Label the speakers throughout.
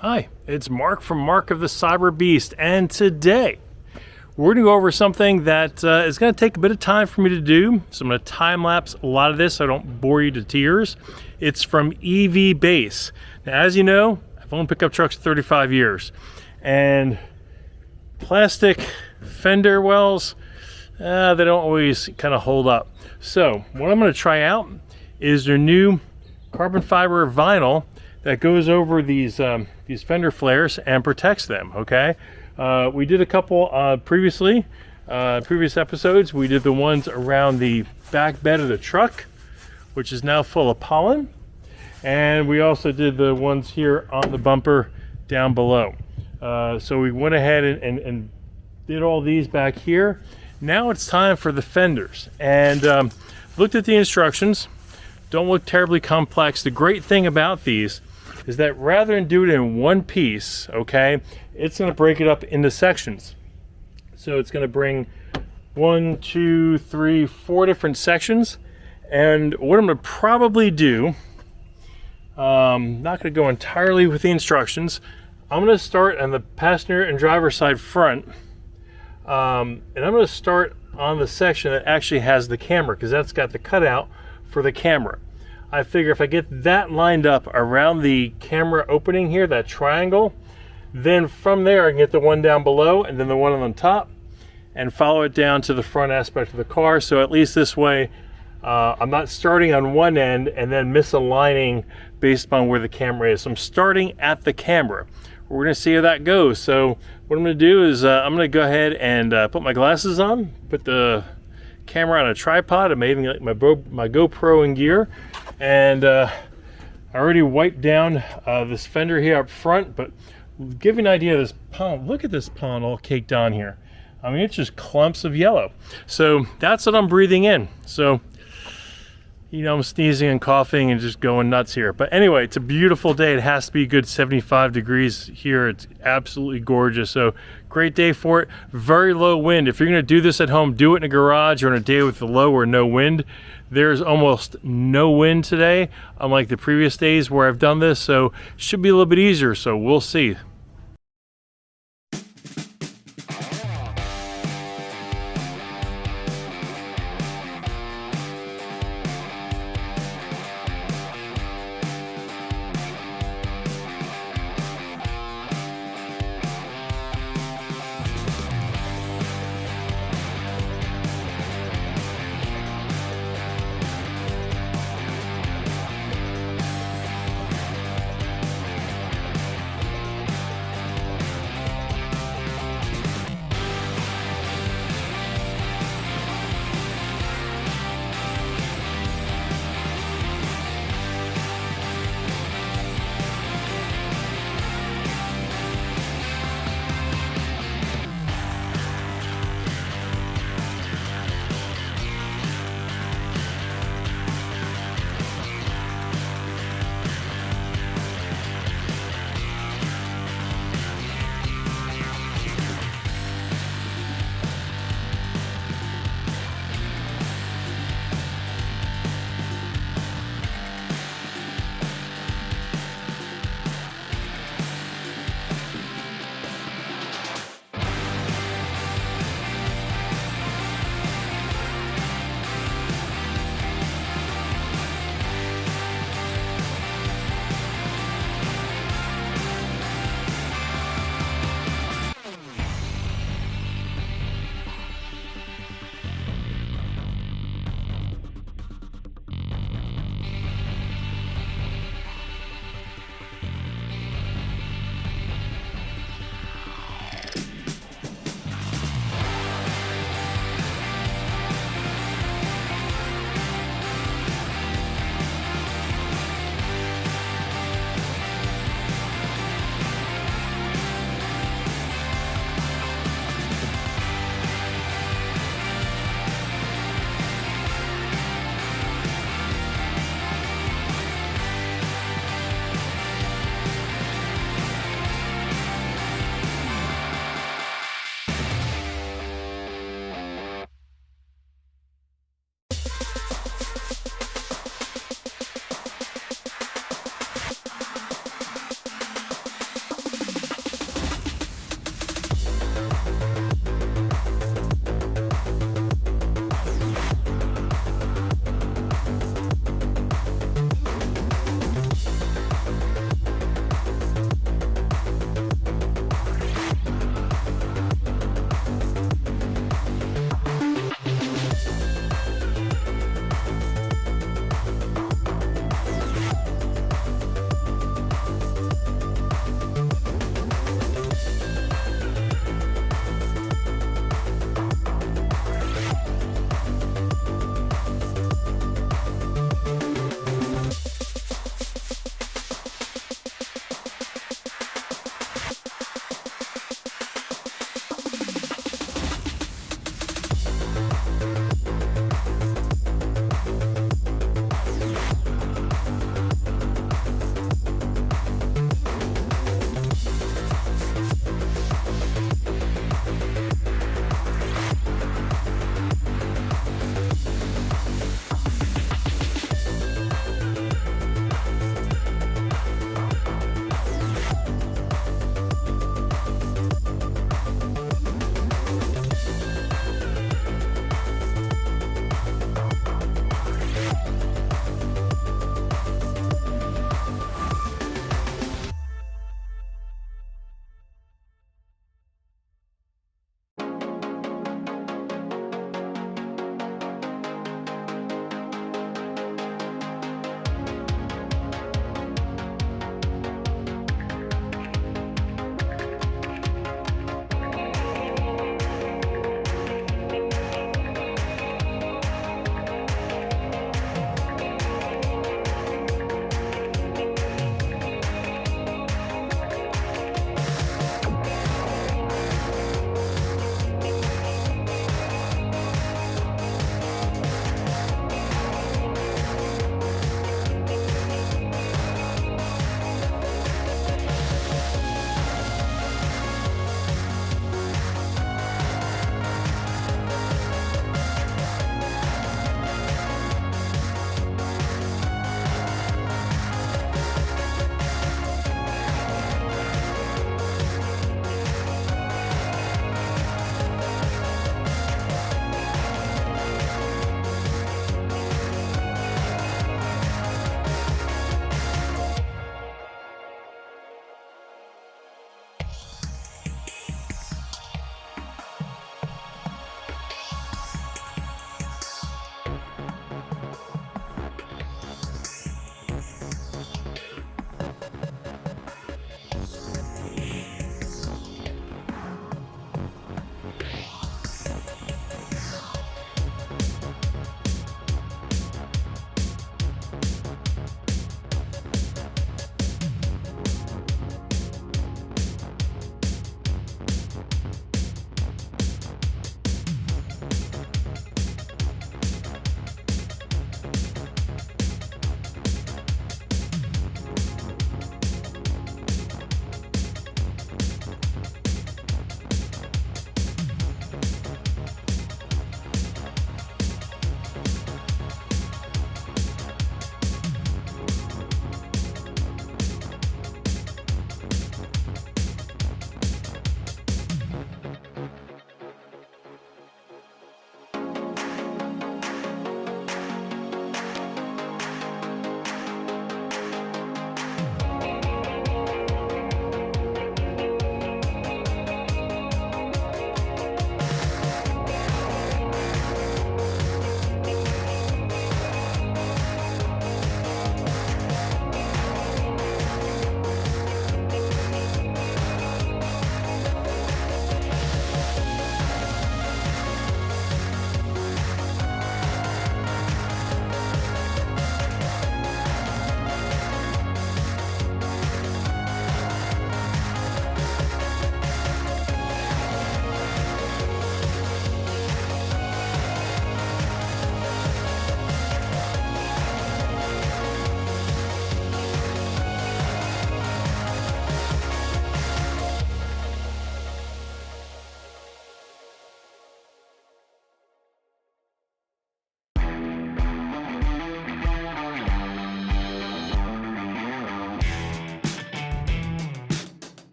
Speaker 1: Hi, it's Mark from Mark of the Cyberbeast, and today we're going to go over something that is going to take a bit of time for me to do. So I'm going to time-lapse a lot of this so I don't bore you to tears. It's from EV Base. Now, as you know, I've owned pickup trucks for 35 years, and plastic fender wells, they don't always kind of hold up. So what I'm going to try out is their new carbon fiber vinyl that goes over these fender flares and protects them. Okay, we did a couple previously, previous episodes. We did the ones around the back bed of the truck, which is now full of pollen, and we also did the ones here on the bumper down below. So we went ahead and did all these back here. Now it's time for the fenders, and looked at the instructions. Don't look terribly complex. The great thing about these is that rather than do it in one piece, okay, it's going to break it up into sections. So it's going to bring 1, 2, 3, 4 different sections. And what I'm going to probably do, not going to go entirely with the instructions. I'm going to start on the passenger and driver side front, and I'm going to start on the section that actually has the camera, because that's got the cutout for the camera. I figure if I get that lined up around the camera opening here, that triangle, then from there I can get the one down below and then the one on top and follow it down to the front aspect of the car. So at least this way I'm not starting on one end and then misaligning based upon where the camera is. So I'm starting at the camera. We're going to see how that goes. So what I'm going to do is I'm going to go ahead and put my glasses on, put the camera on a tripod. I'm even like my GoPro in gear, and I already wiped down this fender here up front, but give you an idea of this pond. Look at this pond all caked on here. I mean, it's just clumps of yellow. So that's what I'm breathing in. So, you know, I'm sneezing and coughing and just going nuts here. But anyway, it's a beautiful day. It has to be a good 75 degrees here. It's absolutely gorgeous. So great day for it. Very low wind. If you're going to do this at home, do it in a garage or on a day with low or no wind. There's almost no wind today, unlike the previous days where I've done this. So it should be a little bit easier. So we'll see.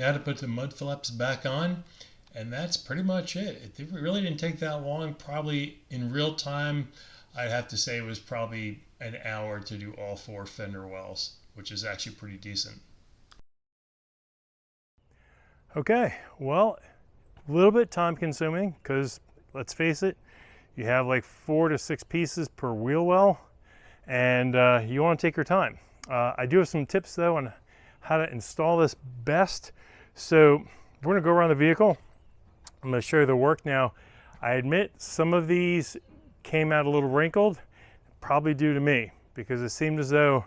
Speaker 1: Now to put the mud flaps back on, and that's pretty much it. It really didn't take that long. Probably in real time, I'd have to say it was probably an hour to do all 4 fender wells, which is actually pretty decent. Okay, well, a little bit time consuming because let's face it, you have like 4 to 6 pieces per wheel well, and you want to take your time. I do have some tips though on how to install this best. So we're going to go around the vehicle. I'm going to show you the work now. I admit some of these came out a little wrinkled, probably due to me, because it seemed as though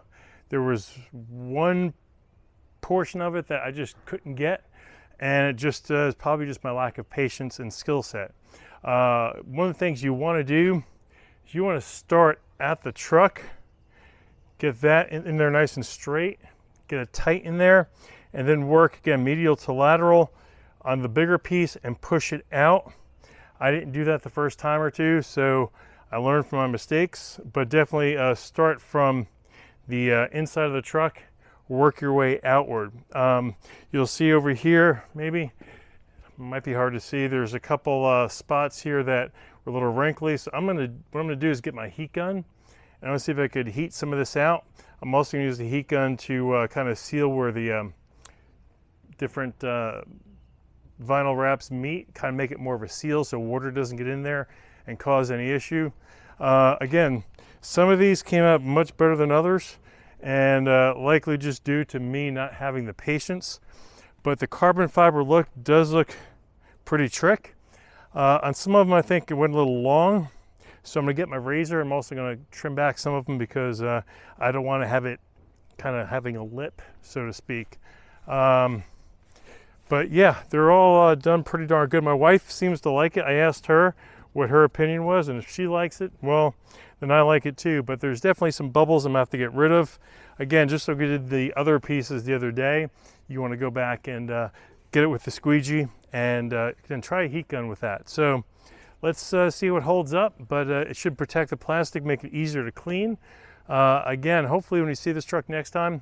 Speaker 1: there was one portion of it that I just couldn't get, and it just is probably just my lack of patience and skill set. One of the things you want to do is you want to start at the truck, get that in there nice and straight, get it tight in there, and then work again medial to lateral on the bigger piece and push it out. I didn't do that the first time or two, so I learned from my mistakes, but definitely start from the inside of the truck, work your way outward. You'll see over here, maybe, might be hard to see, there's a couple spots here that were a little wrinkly, so what I'm gonna do is get my heat gun, and I'm gonna see if I could heat some of this out. I'm also gonna use the heat gun to kind of seal where the different vinyl wraps meet, kind of make it more of a seal so water doesn't get in there and cause any issue. Again, some of these came out much better than others, and likely just due to me not having the patience, but the carbon fiber look does look pretty trick. On some of them I think it went a little long, so I'm gonna get my razor. I'm also gonna trim back some of them because I don't want to have it kind of having a lip, so to speak. But yeah, they're all done pretty darn good. My wife seems to like it. I asked her what her opinion was, and if she likes it, well, then I like it too. But there's definitely some bubbles I'm gonna have to get rid of. Again, just like we did the other pieces the other day, you want to go back and get it with the squeegee and then try a heat gun with that. So let's see what holds up, but it should protect the plastic, make it easier to clean. Again, hopefully when you see this truck next time,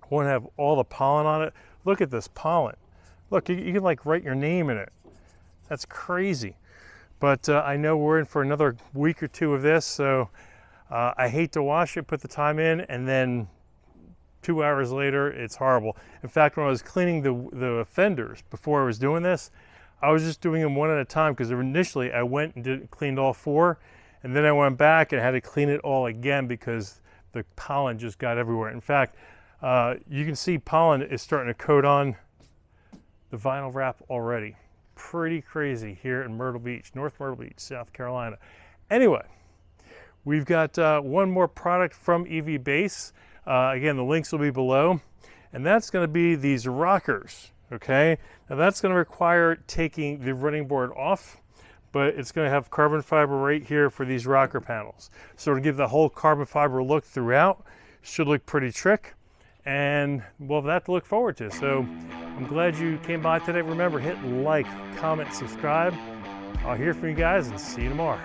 Speaker 1: it won't have all the pollen on it. Look at this pollen. Look, you can like write your name in it. That's crazy. But I know we're in for another week or two of this, so I hate to wash it, put the time in, and then 2 hours later, it's horrible. In fact, when I was cleaning the fenders before I was doing this, I was just doing them one at a time, because initially I went and cleaned all 4, and then I went back and had to clean it all again because the pollen just got everywhere. In fact, you can see pollen is starting to coat on the vinyl wrap already. Pretty crazy here in Myrtle Beach, North Myrtle Beach, South Carolina. Anyway, we've got one more product from EV Base. Again, the links will be below, and that's going to be these rockers. Okay, now that's going to require taking the running board off, but it's going to have carbon fiber right here for these rocker panels. So to give the whole carbon fiber look throughout, should look pretty trick, and we'll have that to look forward to. So I'm glad you came by today. Remember, hit like, comment, subscribe. I'll hear from you guys and see you tomorrow.